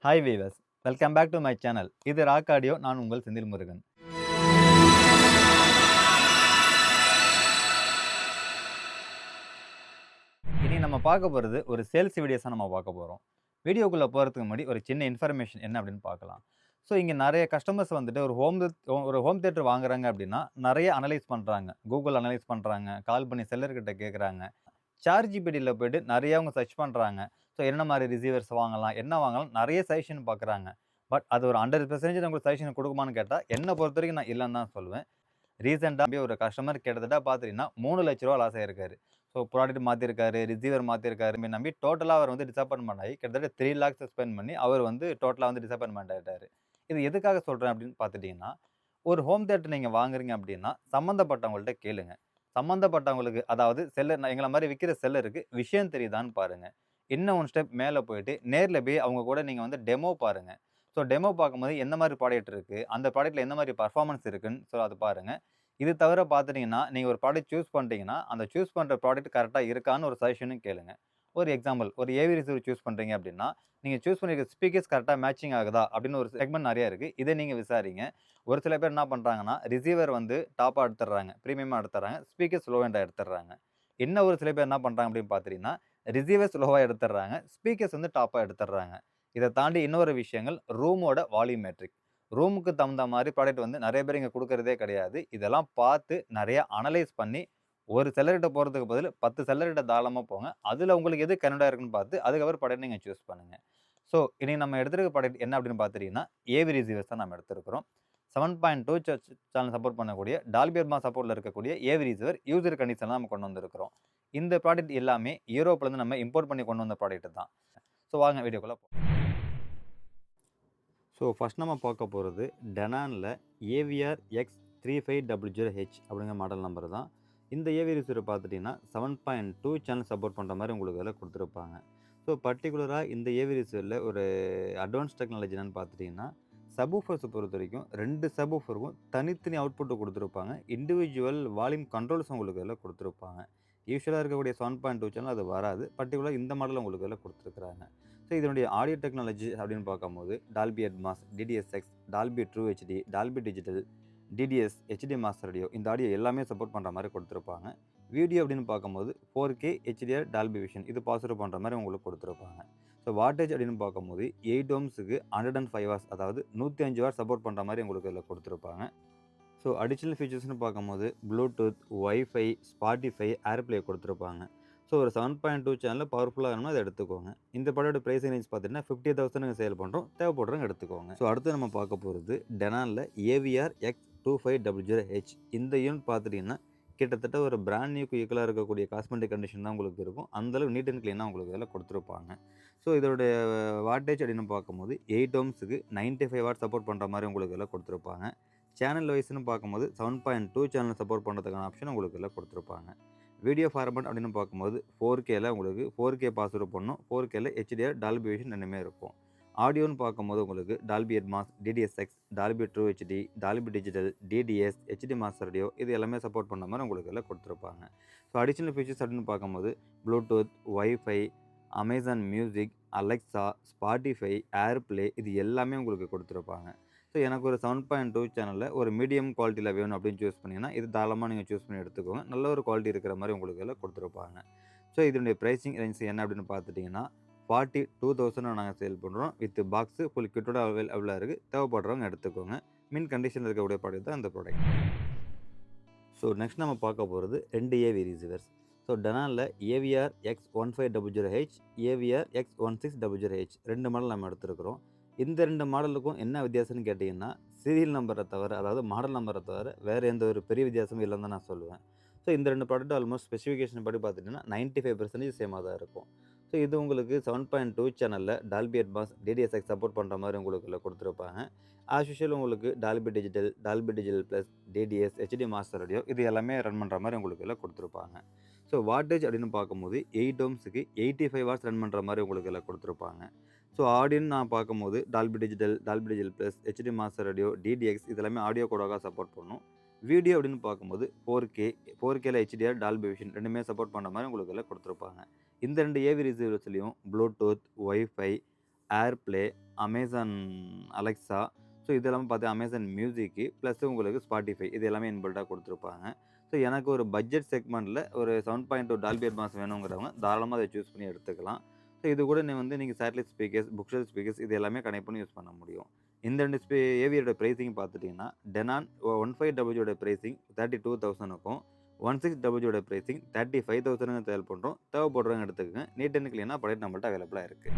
Hi viewers, welcome back to my channel. இது Rock Audio. நான் உங்கள் செந்தில் முருகன். இனி நம்ம பார்க்க போகிறது ஒரு சேல்ஸ் வீடியோஸாக நம்ம பார்க்க போகிறோம். வீடியோக்குள்ளே போகிறதுக்கு முன்னாடி ஒரு சின்ன இன்ஃபர்மேஷன் என்ன அப்படின்னு பார்க்கலாம். ஸோ இங்கே நிறைய கஸ்டமர்ஸ் வந்துட்டு ஒரு ஹோம் தியேட்டர் வாங்குறாங்க அப்படின்னா நிறைய அனலைஸ் பண்ணுறாங்க. கூகுள் அனலைஸ் பண்ணுறாங்க, கால் பண்ணி செல்லர்கிட்ட கேட்குறாங்க. சார்ஜிபிடியில் போய்ட்டு நிறைய அவங்க சர்ச் பண்ணுறாங்க. ஸோ என்ன மாதிரி ரிசீவர்ஸ் வாங்கலாம், என்ன வாங்கலாம், நிறைய சஜஷன் பார்க்குறாங்க. பட் அது ஒரு 100% உங்களுக்கு சஜஷன் கொடுக்குமான்னு கேட்டால் என்னை பொறுத்த வரைக்கும் நான் இல்லைன்னு தான் சொல்லுவேன். ரீசெண்டாக ஒரு கஸ்டமர் கிட்டத்தட்ட பார்த்துட்டீங்கன்னா ரூ. 3,00,000 லாஸ் ஆயிருக்காரு. ஸோ ப்ராடக்ட் மாற்றிருக்காரு, ரிசீவர் மாற்றிருக்காரு நம்பி டோட்டலாக அவர் வந்து டிசப்பாயின்மெண்ட் ஆகி கிட்டத்தட்ட 3 lakhs ஸ்பெண்ட் பண்ணி அவர் வந்து டோட்டலாக வந்து டிசப்பாயின்மெண்ட் ஆகிட்டாரு. இது எதுக்காக சொல்கிறேன் அப்படின்னு பார்த்துட்டிங்கன்னா, ஒரு ஹோம் தியேட்டர் நீங்கள் வாங்குறீங்க அப்படின்னா சம்மந்தப்பட்டவங்கள்ட்ட கேளுங்க. சம்மந்தப்பட்டவங்களுக்கு, அதாவது செல்லர் எங்களை மாதிரி விற்கிற செல்லருக்கு விஷயம் தெரியுதான்னு பாருங்க. இன்னும் ஒன் ஸ்டெப் மேலே போயிட்டு நேரில் போய் அவங்க கூட நீங்கள் வந்து டெமோ பாருங்க. ஸோ டெமோ பார்க்கும்போது எந்த மாதிரி ப்ராடக்ட் இருக்குது, அந்த ப்ராடக்ட்டில் எந்த மாதிரி பர்ஃபார்மன்ஸ் இருக்குன்னு ஸோ அது பாருங்க. இது தவிர பார்த்துட்டீங்கன்னா, நீங்க ஒரு ப்ராடக்ட் சூஸ் பண்ணிட்டீங்கன்னா, அந்த சூஸ் பண்ற ப்ராடக்ட் கரெக்ட்டா இருக்கான்னு ஒரு சஜஷனும் கேளுங்க. ஒரு எக்ஸாம்பிள், ஒரு ஏவி ரிசீவர் சூஸ் பண்றீங்க அப்படின்னா, நீங்க சூஸ் பண்ணியிருக்க ஸ்பீக்கர்ஸ் கரெக்ட்டா மேட்சிங் ஆகுதா அப்படின்னு ஒரு செக்மெண்ட் நெறைய இருக்கு. இத நீங்க விசாரிங்க. ஒரு சில பேர் என்ன பண்றாங்கன்னா, ரிசீவர் வந்து டாப்பா எடுத்துடுறாங்க, பிரீமியமா எடுத்துடுறாங்க, ஸ்பீக்கர்ஸ் லோ எண்டா எடுத்துடுறாங்க. இன்னும் ஒரு சில பேர் என்ன பண்றாங்க அப்படின்னு பார்த்துட்டீங்கன்னா, ரிசீவர்ஸ் லோவா எடுத்துடுறாங்க, ஸ்பீக்கர்ஸ் வந்து டாப்பா எடுத்துடுறாங்க. இத தாண்டி இன்னொரு விஷயங்கள், ரூமோட வால்யூமெட்ரிக். ரூமுக்கு தகுந்த மாரி ப்ராடக்ட் வந்து நெறைய பேர் இங்க குடுக்குறதே கிடையாது. இதெல்லாம் பார்த்து நெறைய அனலைஸ் பண்ணி, ஒரு செல்லர்கிட்ட போறதுக்கு பதிலு 10 செல்லர்கிட்ட தாராளமா போங்க. அதுல உங்களுக்கு எது கன்வீனியன்ட்டா இருக்குன்னு பார்த்து, அதுக்கப்புறம் ப்ராடக்ட் நீங்க சூஸ் பண்ணுங்க. ஸோ, இனி நம்ம எடுத்திருக்க ப்ராடக்ட் என்ன அப்படின்னு பார்த்துட்டீங்கன்னா, ஏவி ரிசீவர்ஸ் தான் நம்ம எடுத்திருக்கிறோம். 7.2 சேனல் சப்போர்ட் பண்ணக்கூடிய டால்பி அட்மாஸ் சப்போர்ட்ல இருக்கக்கூடிய ஏவி ரிசீவர் யூசர் கண்டிஷன்ல நம்ம கொண்டு வந்திருக்கிறோம். இந்த ப்ராடக்ட் எல்லாமே யூரோப்லருந்து நம்ம இம்போர்ட் பண்ணி கொண்டு வந்த ப்ராடக்ட் தான். ஸோ வாங்க வீடியோக்குள்ள ஸோ ஃபர்ஸ்ட் நம்ம பார்க்க போகிறது டெனானில் ஏவிஆர் X3500H அப்படிங்கிற மாடல் நம்பர் தான். இந்த ஏவி ரிசீவர் பார்த்துட்டிங்கன்னா 7.2 சேனல் சப்போர்ட் பண்ணுற மாதிரி உங்களுக்கு இதில் கொடுத்துருப்பாங்க. ஸோ பர்டிகுலராக இந்த ஏவி ரிசீவரில் ஒரு அட்வான்ஸ் டெக்னாலஜி என்னென்னு பார்த்துட்டிங்கன்னா, சப்வூஃபர்ஸை பொறுத்த வரைக்கும் 2 சப்வூஃபருக்கும் தனித்தனி அவுட்புட்டு கொடுத்துருப்பாங்க. இண்டிவிஜுவல் வால்யூம் கண்ட்ரோல்ஸ் உங்களுக்கு இதில் கொடுத்துருப்பாங்க. யூஸ்வலாக இருக்கக்கூடிய 7.2 சேனல் அது வராது. பர்டிகுலராக இந்த மாடல் உங்களுக்கு இதில் கொடுத்துருக்குறாங்க. ஸோ இதனுடைய ஆடியோ டெக்னாலஜி அப்படின்னு பார்க்கும்போது Dolby Atmos, DTS X, Dolby True HD, Dolby Digital, DTS, HD master Audio, இந்த ஆடியோ எல்லாமே சப்போர்ட் பண்ணுற மாதிரி கொடுத்துருப்பாங்க. வீடியோ அப்படின்னு பார்க்கும்போது 4K HDR டால்பி விஷன் இது பாசிட்டிவ் பண்ணுற மாதிரி உங்களுக்கு கொடுத்துருப்பாங்க. ஸோ வாட்டேஜ் அப்படின்னு பார்க்கும்போது 8 ohmஸுக்கு 105 வாட்ஸ், அதாவது 105 வாட் சப்போர்ட் பண்ணுற மாதிரி உங்களுக்கு இதில் கொடுத்துருப்பாங்க. ஸோ அடிஷ்னல் ஃபீச்சர்ஸ்னு பார்க்கும்போது ப்ளூடூத், வைஃபை, ஸ்பாட்டிஃபை, ஏர்ப்ளே கொடுத்துருப்பாங்க. ஸோ ஒரு 7.2 சேனலில் பவர்ஃபுல்லாக வேணும்னா அதை எடுத்துக்கோங்க. இந்த ப்ராடக்ட் ப்ரைஸ் ரேஞ்ச் பார்த்தீங்கன்னா 50,000 சேல் பண்ணுறோம். தேவைப்படுறவங்க எடுத்துக்கோங்க. ஸோ அடுத்து நம்ம பார்க்க போகிறது டெனானில் ஏவிஆர் X2500H. இந்த யூனிட் பார்த்துட்டிங்கன்னா கிட்டத்தட்ட ஒரு பிராண்ட் நியூக்கு ஈக்குவலாக இருக்கக்கூடிய காஸ்மெட்டிக் கண்டிஷன் தான் உங்களுக்கு இருக்கும். அந்தளவு நீட் அண்ட் க்ளீனாக உங்களுக்கு இதில் கொடுத்துருப்பாங்க. ஸோ இதோடைய வாட்டேஜ் அப்படின்னு பார்க்கும்போது 8 ohmஸுக்கு 95 வாட் சப்போர்ட் பண்ணுற மாதிரி உங்களுக்கு இதில் கொடுத்துருப்பாங்க. சேனல் வைஸ்னு பார்க்கும்போது 7.2 சேனல் சப்போர்ட் பண்ணுறதுக்கான ஆப்ஷன் உங்களுக்கு இதில் கொடுத்துருப்பாங்க. வீடியோ ஃபார்மேட் அப்படின்னு பார்க்கும்போது 4Kல உங்களுக்கு 4K பாசிட்டிவ் பண்ணும். 4Kல HDR டால்பி விஷன் ரெண்டுமே இருக்கும். ஆடியோன்னு பார்க்கும்போது உங்களுக்கு Dolby Atmos, DTS X, Dolby True HD, Dolby Digital, DTS, HD master Audio இது எல்லாமே சப்போர்ட் பண்ண மாதிரி உங்களுக்கு எல்லாம் கொடுத்துருப்பாங்க. ஸோ அடிஷ்னல் ஃபீச்சர்ஸ் அப்படின்னு பார்க்கும்போது Bluetooth, wifi, Amazon music, Alexa, Spotify, AirPlay இது எல்லாமே உங்களுக்கு கொடுத்துருப்பாங்க. ஸோ எனக்கு ஒரு 7.2 சேனலில் ஒரு மீடியம் குவாலிட்டியில் வேணும் அப்படின்னு சூஸ் பண்ணிங்கன்னா இது தாராளமாக நீங்கள் சூஸ் பண்ணி எடுத்துக்கோங்க. நல்ல ஒரு குவாலிட்டி இருக்கிற மாதிரி உங்களுக்கு எல்லாம் கொடுத்துருப்பாங்க. ஸோ இதனுடைய ப்ரைஸிங் ரேஞ்ச் என்ன அப்படின்னு பார்த்துட்டிங்கன்னா 42,000 நாங்கள் சேல் பண்ணுறோம். வித் பாக்ஸு ஃபுல் கிட்டோட அவைலபிளாக இருக்குது. தேவைப்படுறவங்க எடுத்துக்கோங்க. மின் கண்டிஷனில் இருக்கக்கூடிய ப்ராடக்ட் தான் இந்த ப்ராடக்ட். ஸோ நெக்ஸ்ட் நம்ம பார்க்க போகிறது 2 ஏவி ரிசீவர்ஸ். ஸோ டெனானில் AVR X1500H, AVR X1600H 2 model நம்ம எடுத்துருக்கிறோம். இந்த 2 மாடலுக்கும் என்ன வித்தியாசம்னு கேட்டிங்கன்னா, சீரியல் நம்பரை தவிர, அதாவது மாடல் நம்பரை தவிர வேறு எந்த ஒரு பெரிய வித்தியாசமும் இல்லைன்னு தான் நான் சொல்லுவேன். ஸோ இந்த 2 ப்ராடக்ட் ஆல்மோஸ்ட் ஸ்பெசிஃபிகேஷன் படி பார்த்துட்டிங்கன்னா 95% சேமாக தான் இருக்கும். ஸோ இது உங்களுக்கு 7.2 சேனலில் டால்பி அட்மாஸ், டிடிஎஸ்எக்ஸ் சப்போர்ட் பண்ணுற மாதிரி உங்களுக்கு இதில் கொடுத்துருப்பாங்க. ஆஸ் யூஷுவல் உங்களுக்கு Dolby digital Plus, DTS, HD master Audio இது எல்லாமே ரன் பண்ணுற மாதிரி உங்களுக்கு இதில் கொடுத்துருப்பாங்க. ஸோ வாட்டேஜ் அப்படின்னு பார்க்கும்போது 8 ohmஸுக்கு 85 வாட்ஸ் ரன் பண்ணுற மாதிரி உங்களுக்கு இதில் கொடுத்துருப்பாங்க. ஸோ ஆடியோன்னு நான் பார்க்கும்போது Dolby digital plus, HD master audio, DTS X இது எல்லாமே ஆடியோ கோடாக சப்போர்ட் பண்ணும். வீடியோ அப்படின்னு பார்க்கும்போது 4Kல HDR டால்பி விஷன் ரெண்டுமே சப்போர்ட் பண்ணுற மாதிரி உங்களுக்கு இதில் கொடுத்துருப்பாங்க. இந்த 2 ஏவி ரிசீவர்ஸ்லையும் Bluetooth, WiFi, AirPlay, Amazon Alexa, so இது எல்லாமே பார்த்தீங்கன்னா அமேசான் மியூசிக்கு ப்ளஸ் உங்களுக்கு ஸ்பாட்டிஃபை இது எல்லாமே இன்பில்ட்டா குடுத்துருப்பாங்க. ஸோ எனக்கு ஒரு பட்ஜெட் செக்மெண்ட்ல ஒரு 7.2 டால்பி அட்மாஸ் வேணுங்கிறவங்க தாராளமா அத சூஸ் பண்ணி எடுத்துக்கலாம். ஸோ இது கூட நீங்க satellite speakers, book shelf speakers இது எல்லாமே கனெக்ட் பண்ணி யூஸ் பண்ண முடியும். இந்த 2 ஏவியோட பிரைசிங் பார்த்துட்டீங்கன்னா, டெனான் 15WG ஓட பிரைசிங் 32,000க்கும் 16WG ஓட பிரைசிங் 35,000க்கு சேல் பண்றோம். தேவைப்படுறவங்க எடுத்துக்கங்க. நீட் அண்ட் கிளீனா ப்ராடக்ட் நம்மள்ட்ட அவைலபிளா இருக்கு.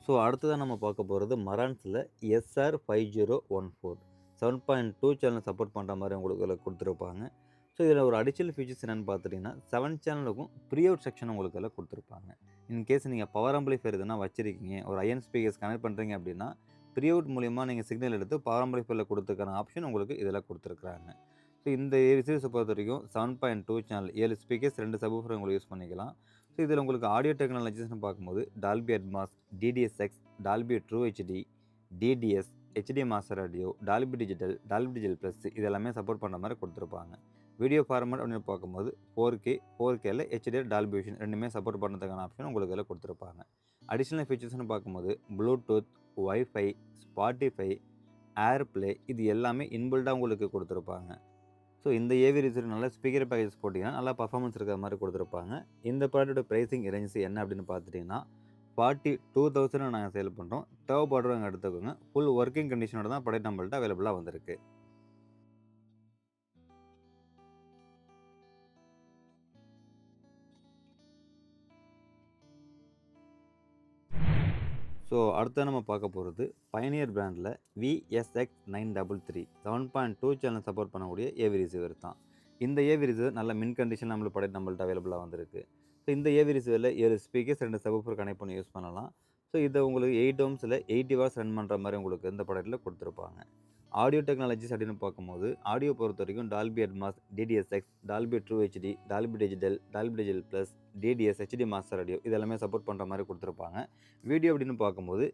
ஸோ அடுத்ததா நம்ம பார்க்க போறது மரான்ஸ்ல SR5014 7.2 சேனல் சப்போர்ட் பண்ற மாரி உங்களுக்கு இதுல குடுத்துருப்பாங்க. ஸோ இதில ஒரு அடிஷனல் ஃபீச்சர்ஸ் என்னன்னு பார்த்துட்டீங்கன்னா, 7 சேனலுக்கும் ப்ரீ அவுட் செக்ஷன் உங்களுக்கு இதுல குடுத்துருப்பாங்க. இன்கேஸ் நீங்க பவர் ஆம்பிளிஃபையர் எதுனா வச்சிருக்கீங்க, ஒரு அயர்ன் ஸ்பீக்கர்ஸ் கனெக்ட் பண்றீங்க அப்படின்னா, ப்ரீ அவுட் மூலியமா நீங்க சிக்னல் எடுத்து பவர் ஆம்பிளிஃபையர்ல குடுத்துக்கான ஆப்ஷன் உங்களுக்கு இதில குடுத்துருக்காங்க. ஸோ இந்த ரிசீவர்ஸ பொறுத்தவரைக்கும் 7.2 சேனல் 7 ஸ்பீக்கர்ஸ் 2 சப்வூஃபர் உங்களுக்கு யூஸ் பண்ணிக்கலாம். ஸோ இதில உங்களுக்கு ஆடியோ டெக்னாலஜிஸ்ன்னு பார்க்கும்போது Dolby Atmos, DTS X, Dolby True HD, DTS, HD master Audio, Dolby Digital, Dolby digital Plus இது எல்லாமே சப்போர்ட் பண்ணுற மாதிரி கொடுத்துருப்பாங்க. வீடியோ ஃபார்மேட் அப்படின்னு பார்க்கும்போது 4K, 4Kல ஹெச்டிஆர், டால்பி விஷன் ரெண்டுமே சப்போர்ட் பண்ணுறதுக்கான ஆப்ஷன் உங்களுக்கு இதில் கொடுத்துருப்பாங்க. அடிஷ்னல் ஃபீச்சர்ஸ்னு பார்க்கும்போது ப்ளூடூத், வைஃபை, ஸ்பாட்டிஃபை, ஏர்ப்ளே இது எல்லாமே இன்பில்டாக உங்களுக்கு கொடுத்துருப்பாங்க. ஸோ இந்த ஏவி ரிசீவர் நல்ல ஸ்பீக்கர் பேக்கேஜஸ் போட்டிங்கன்னா நல்லா பர்ஃபார்மன்ஸ் இருக்கிற மாதிரி கொடுத்துருப்பாங்க. இந்த ப்ராடக்ட்டோட ப்ரைஸிங் ரேஞ்சஸ் என்ன அப்படின்னு பார்த்துட்டிங்கன்னா 42,000 நாங்கள் சேல் பண்ணுறோம். தேவைப்படுறவங்க எடுத்துக்கோங்க. ஃபுல் ஒர்க்கிங் கண்டிஷனோட தான் ப்ராடக்ட் நம்மள்ட்ட அவைலபிளாக வந்திருக்கு. ஸோ அடுத்து நம்ம பார்க்க போகிறது பயனியர் பிராண்டில் VSX933 7.2 சேனல் சப்போர்ட் பண்ணக்கூடிய ஏவி ரிசீவர் தான். இந்த ஏவி ரிசீவர் நல்ல மின் கண்டிஷன் நம்மள்ட்ட அவைலபிளாக வந்திருக்கு. ஸோ இந்த ஏவி ரிசீவரில் 7 ஸ்பீக்கர்ஸ் 2 சப்வூஃபர் கனெக்ட் பண்ணி யூஸ் பண்ணலாம். ஸோ இதை உங்களுக்கு 8 ohmஸில் 80 வாட்ஸ் ரன் பண்ணுற மாதிரி உங்களுக்கு இந்த ப்ராடக்ட்டில் கொடுத்துருப்பாங்க. ஆடியோ டெக்னாலஜிஸ் அப்படின்னு பார்க்கும்போது ஆடியோ பொறுத்த வரைக்கும் Dolby Atmos, DTS X, Dolby True HD, Dolby digital Plus, DTS, HD master Audio இது எல்லாமே சப்போர்ட் பண்ணுற மாதிரி கொடுத்துருப்பாங்க. வீடியோ அப்படின்னு பார்க்கும்போது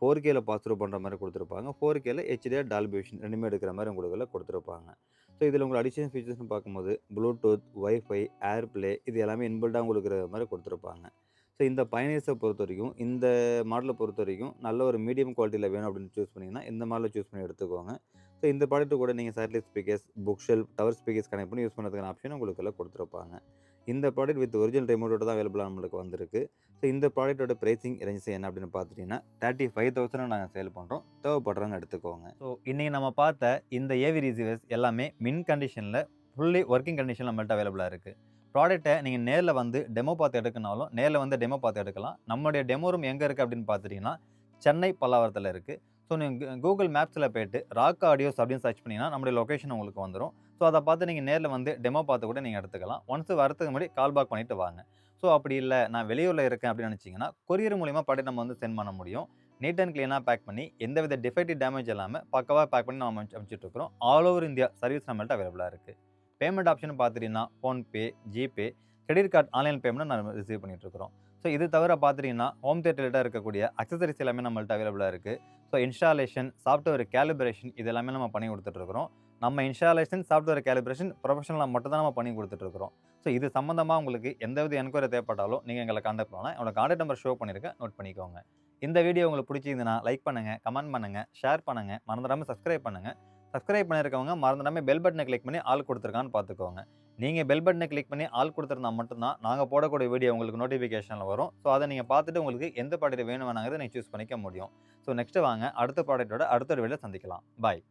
4Kல பாஸ் த்ரூ பண்ணுற மாதிரி கொடுத்துருப்பாங்க. 4Kல ஹெச்டிஆர், டால்பி விஷன் ரெண்டுமே எடுக்கிற மாதிரி உங்களுக்கு இதில் கொடுத்துருப்பாங்க. ஸோ இதில் உங்களுக்கு அடிஷனல் ஃபீச்சர்ஸ்னு பார்க்கும்போது ப்ளூடூத், வைஃபை, ஏர்ப்ளே இது எல்லாமே இன்பில்டாக உங்களுக்கு இருக்கிற மாதிரி கொடுத்துருப்பாங்க. ஸோ இந்த பயனியர்ஸை பொறுத்த வரைக்கும் இந்த மாடலை பொறுத்த வரைக்கும் நல்ல ஒரு மீடியம் குவாலிட்டியில் வேணும் அப்படின்னு சூஸ் பண்ணிங்கன்னா இந்த மாடலை சூஸ் பண்ணி எடுத்துக்கோங்க. ஸோ இந்த ப்ராடக்ட்டு கூட நீங்கள் satellite speakers, book shelf, tower speakers connect பண்ணி யூஸ் பண்ணுறதுக்கான ஆப்ஷன் உங்களுக்கு எல்லாம் கொடுத்துருப்பாங்க. இந்த ப்ராடக்ட் வித் ஒரிஜினல் ரிமோட்டோட தான் அவைலபிளாக நம்மளுக்கு வந்திருக்கு. ஸோ இந்த ப்ராடக்ட்டோட பிரைசிங் ரேஞ்சஸ் என்ன அப்படின்னு பார்த்துட்டிங்கன்னா 35,000 நாங்கள் சேல் பண்ணுறோம். தேவைப்படுறவங்க எடுத்துக்கோங்க. ஸோ இன்றைக்கி நம்ம பார்த்த இந்த ஏவி ரிசீவர்ஸ் எல்லாமே மின் கண்டிஷனில் ஃபுல்லி ஒர்க்கிங் கண்டிஷன் நம்மள்ட்ட அவைலபிளாக இருக்குது. ப்ராடக்ட்டை நீங்கள் நேரில் வந்து டெமோ பார்த்து எடுக்கனாலும் நேரில் வந்து டெமோ பார்த்து எடுக்கலாம். நம்மளுடைய டெமோ ரூம் எங்கே இருக்குது அப்படின்னு பார்த்துட்டிங்கன்னா சென்னை பல்லாவரத்தில் இருக்குது. ஸோ நீங்கள் கூகுள் மேப்ஸில் போய்ட்டு ராக் ஆடியோஸ் அப்படின்னு சர்ச் பண்ணிங்கன்னா நம்மளுடைய லொக்கேஷன் உங்களுக்கு வந்துடும். ஸோ அதை பார்த்து நீங்கள் நேரில் வந்து டெமோ பார்த்து கூட நீங்கள் எடுத்துக்கலாம். ஒன்ஸ் வரதுக்கு முன்னாடி கால் பேக் பண்ணிவிட்டு வாங்க. ஸோ அப்படி இல்லை நான் வெளியூரில் இருக்கேன் அப்படின்னு நினச்சிங்கன்னா கொரியர் மூலிமா ப்ராடக்ட் நம்ம வந்து சென்ட் பண்ண முடியும். நீட் அண்ட் கிளீனாக பேக் பண்ணி எந்தவித டிஃபெக்டிவ் டேமேஜ் இல்லாமல் பக்கவாக பேக் பண்ணி நம்ம அனுப்பிச்சிட்டு இருக்கிறோம். ஆல் ஓவர் இந்தியா சர்வீஸ் நம்மள்ட்ட அவைலபிளாக இருக்குது. பேமெண்ட் ஆப்ஷன் பார்த்துட்டிங்கன்னா PhonePe, GPay, credit card online payment நம்ம ரிசீவ் பண்ணிட்டு இருக்கிறோம். ஸோ இது தவிர பார்த்துட்டிங்கன்னா ஹோம் தியேட்டரில் இருக்கக்கூடிய அக்சசரிஸ் எல்லாமே நம்மள்ட்ட அவைலபிளாக இருக்குது. ஸோ இன்ஸ்டாலேஷன், சாஃப்ட்வேர் கேலிப்ரேஷன் இது எல்லாமே நம்ம பண்ணி கொடுத்துட்ருக்குறோம். நம்ம இன்ஸ்டாலேஷன், சாஃப்ட்வேர் கேலிப்ரேஷன் ப்ரொஃபஷனலாக மட்டும் தான் நம்ம பண்ணி கொடுத்துட்ருக்குறோம். ஸோ இது சம்மந்தமாக உங்களுக்கு எந்தவித என்கொயரி தேவைப்பட்டாலும் நீங்கள் எங்களை கான்டாக்ட் பண்ணலாம். என்னோட கான்டாக்ட் நம்பர் ஷோ பண்ணியிருக்கேன், நோட் பண்ணிக்கோங்க. இந்த வீடியோ உங்களுக்கு பிடிச்சிருந்ததுன்னா லைக் பண்ணுங்கள், கமெண்ட் பண்ணுங்கள், ஷேர் பண்ணுங்கள், மறந்துடாமல் சப்ஸ்கிரைப் பண்ணுங்கள். சப்ஸ்கிரைப் பண்ணியிருக்கவங்க மறந்துடாமல் பெல் பட்டனை கிளிக் பண்ணி ஆல் கொடுத்துருக்கான்னு பார்த்துக்கோங்க. நீங்கள் பெல் பட்டனை கிளிக் பண்ணி ஆல் கொடுத்துருந்தா மட்டும்தான் நாங்கள் போடக்கூடிய வீடியோ உங்களுக்கு நோட்டிஃபிகேஷனில் வரும். ஸோ அதை நீங்கள் பார்த்துட்டு உங்களுக்கு எந்த ப்ராடக்ட் வேணும் வேணாங்கிறத நீங்கள் சூஸ் பண்ணிக்க முடியும். ஸோ நெக்ஸ்ட்டு வாங்க அடுத்த ப்ராடக்ட்டோட அடுத்த வீடியோவில் சந்திக்கலாம். பாய்.